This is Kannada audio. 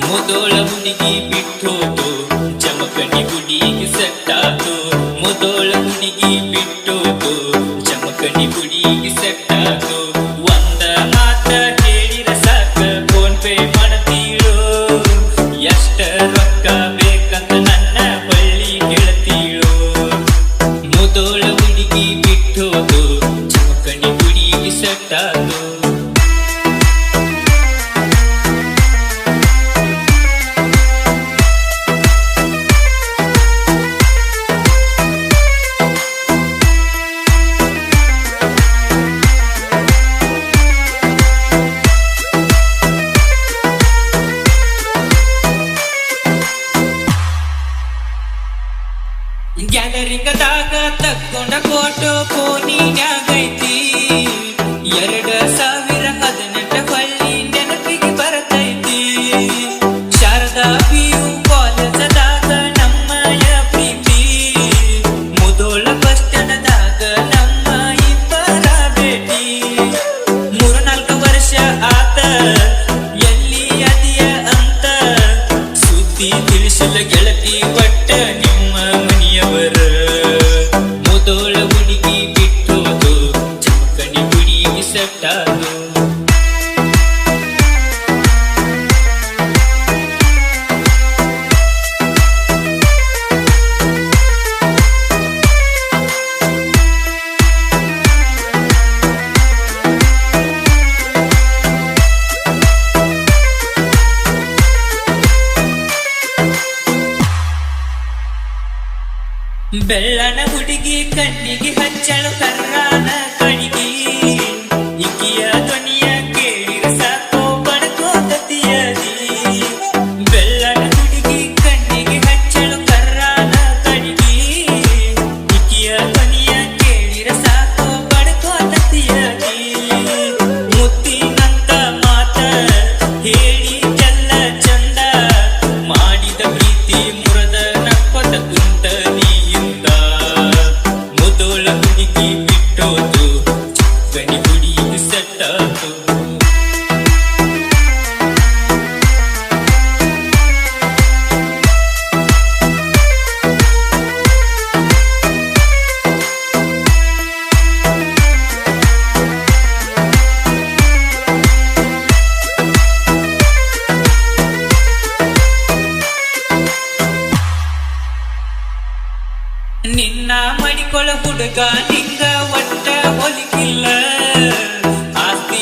ಮುದೋಳ ಹುಡುಗಿ ಬಿಟ್ಟೋದು ಜಮಖಂಡಿ ಗುಡಿಗೆ ಸೆಟ್ಟಾತು. ಮುದೋಳ ಹುಡುಗಿ ಬಿಟ್ಟೋದು ಜಮಖಂಡಿ ಗುಡಿಗೆ ಸೆಟ್ಟಾತು. ಒಂದ ಮಾತ ಹೇಳಿರ ಸಾಕ ಫೋನ್ ಪೇ ಮಾಡತೀಳೋ. ಎಷ್ಟ ರೊಕ್ಕ ಬೇಕಂತ ನನ್ನ ಬಳ್ಳಿ ಗೆಳತೀಳೋ. ಮುದೋಳ ಹುಡುಗಿ ಬಿಟ್ಟೋದು ಜಮಖಂಡಿ ಗುಡಿಗೆ ಸೆಟ್ಟಾತು. ಗ್ಯಾಲರಿಂಗದಾಗ ತಕ್ಕೊಂಡ ಫೋಟೋ ಫೋನಿನ್ಯಾಗೈತಿ. 2018 ಹೊಳ್ಳಿ ನೆನಪಿಗೆ ಬರತೈತಿ. ಶಾರದಾ PU ಕಾಲೇಜದಾಗ ನಮ್ಮಯ ಪ್ರೀತಿ. ಮುದೋಳ ಬಸ್ ಸ್ಟ್ಯಾಂಡದಾಗ ನಮ್ಮ ಇಬ್ಬರ ಭೇಟಿ. 3-4 ವರ್ಷ ಆತ ಎಲ್ಲಿ ಅದಿಯ ಅಂತ ಸುದ್ದಿ ತಿಳಿಸಲ ಗೆಳತಿ ಒಟ್ಟ ನಿಮ್ಮ ಮನೆಯವರ. ಮುದೋಳ ಹುಡುಗಿ ಬಿಟ್ಟೋದು ಜಮಖಂಡಿ ಗುಡಿಗೆ ಸೆಟ್ಟಾತು. ಬೆಳ್ಳನ ಹುಡುಗಿ ಕಣ್ಣಿಗೆ ಹಚ್ಚಳು ಕರ್ರಾನ ಕಣಿಗಿ. ಇಕಿಯ ಧ್ವನಿಯ ಕೇಳಿರ ಸಾಕೋ ಬಡ್ಕೋತತಿಯದಿ. ಬೆಳ್ಳನ ಹುಡುಗಿ ಕಣ್ಣಿಗೆ ಹಚ್ಚಳು ಕರ್ರಾನ ಕಣಿಗಿ. ಇಕಿಯ ಧ್ವನಿಯ ಕೇಳಿರ ಸಾಕೋ ಬಡ್ಕೋತತಿಯದಿ. ಮುತ್ತಿನಂತ ಮಾತ ಹೇಳಿ ಚೆಲ್ಲ ಚಂದ ಮಾಡಿದ ಪ್ರೀತಿ ಮುರದ ನಕ್ಕೊತ ಕುಂತ ನೀಯಿಂದ. ಮುದೋಳ ಹುಡುಗಿ ಬಿಟ್ಟೋದು ಜಮಖಂಡಿ ಗುಡಿಗೆ ಸೆಟ್ಟಾತು. ನಿನ್ನ ಮಡಿಕೊಳ ಹುಡುಗ ನಿಂಗ ಒಟ್ಟ ಒಲಿಕಿಲ್ಲ. ಆಸ್ತಿ